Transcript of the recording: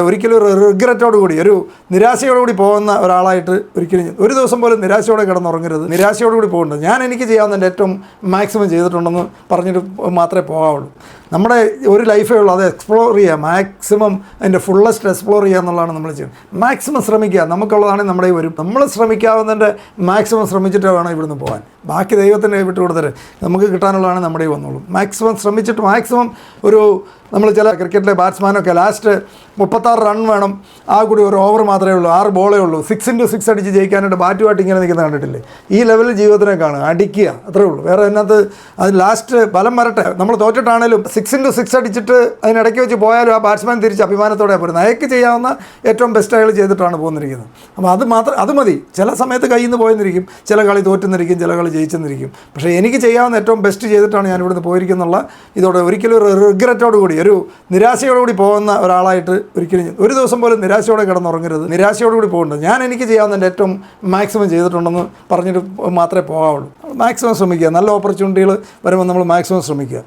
ഒരിക്കലും ഒരു റിഗ്രറ്റോടുകൂടി ഒരു നിരാശയോടുകൂടി പോകുന്ന ഒരാളായിട്ട് ഒരിക്കലും ഒരു ദിവസം പോലും നിരാശയോടെ കിടന്നുറങ്ങരുത്. നിരാശയോടുകൂടി പോകേണ്ടത് ഞാൻ എനിക്ക് ചെയ്യാവുന്നതിൻ്റെ ഏറ്റവും മാക്സിമം ചെയ്തിട്ടുണ്ടെന്ന് പറഞ്ഞിട്ട് മാത്രമേ പോകാവുള്ളൂ. നമ്മുടെ ഒരു ലൈഫേ ഉള്ളൂ, അത് എക്സ്പ്ലോർ ചെയ്യുക, മാക്സിമം അതിൻ്റെ ഫുള്ളസ്റ്റ് എക്സ്പ്ലോർ ചെയ്യുക എന്നുള്ളതാണ് നമ്മൾ ചെയ്യുന്നത്. മാക്സിമം ശ്രമിക്കുക, നമുക്കുള്ളതാണെങ്കിൽ നമ്മുടെ വരും. നമ്മൾ ശ്രമിക്കാവുന്നതിൻ്റെ മാക്സിമം ശ്രമിച്ചിട്ട് വേണം ഇവിടുന്ന് പോകാൻ. ബാക്കി ദൈവത്തിൻ്റെ വിട്ട് കൊടുത്തിട്ട് നമുക്ക് കിട്ടാനുള്ളതാണ് നമ്മുടെ വന്നോളൂ. മാക്സിമം ശ്രമിച്ചിട്ട് മാക്സിമം ഒരു നമ്മൾ ചില ക്രിക്കറ്റിലെ ബാറ്റ്സ്മാനൊക്കെ ലാസ്റ്റ് 36 റൺ വേണം, ആ കൂടി ഒരു ഓവർ മാത്രമേ ഉള്ളൂ, 6 ബോളേ ഉള്ളൂ, 6x6 അടിച്ച് ജയിക്കാനായിട്ട് ബാറ്റുമായിട്ട് ഇങ്ങനെ നിൽക്കുന്ന കണ്ടിട്ടില്ലേ? ഈ ലെവലിൽ ജീവിതത്തിനെ കാണുക, അടിക്കുക, അത്രേ ഉള്ളൂ. വേറെ അതിനകത്ത് അത് ലാസ്റ്റ് ബലം വരട്ടെ, നമ്മൾ തോറ്റിട്ടാണേലും 6x6 അടിച്ചിട്ട് അതിനിടയ്ക്ക് വെച്ച് പോയാലും ആ ബാറ്റ്സ്മാൻ തിരിച്ച് അഭിമാനത്തോടെ പോരുന്നത്. അയക്ക് ചെയ്യാവുന്ന ഏറ്റവും ബെസ്റ്റ് അയാൾ ചെയ്തിട്ടാണ് പോകുന്നിരിക്കുന്നത്. അപ്പോൾ അത് മതി. ചില സമയത്ത് കയ്യിൽ നിന്ന് പോയെന്നിരിക്കും, ചില കളി തോറ്റുന്നിരിക്കും, ചില കളി ജയിച്ചെന്നിരിക്കും. പക്ഷേ എനിക്ക് ചെയ്യാവുന്ന ഏറ്റവും ബെസ്റ്റ് ചെയ്തിട്ടാണ് ഞാൻ ഇവിടുന്ന് പോയിരിക്കുന്നുള്ള ഇതോടെ ഒരിക്കലും ഒരു റിഗ്രറ്റോടുകൂടി ഒരു നിരാശയോടുകൂടി പോകുന്ന ഒരാളായിട്ട് ഒരിക്കലും ഒരു ദിവസം പോലും നിരാശയോടെ കിടന്നുറങ്ങരുത്. നിരാശയോടുകൂടി പോകേണ്ടത് ഞാൻ എനിക്ക് ചെയ്യാവുന്നതിൻ്റെ ഏറ്റവും മാക്സിമം ചെയ്തിട്ടുണ്ടെന്ന് പറഞ്ഞിട്ട് മാത്രമേ പോകാവുള്ളൂ. മാക്സിമം ശ്രമിക്കുക. നല്ല ഓപ്പർച്യൂണിറ്റികൾ വരുമ്പോൾ നമ്മൾ മാക്സിമം ശ്രമിക്കുക.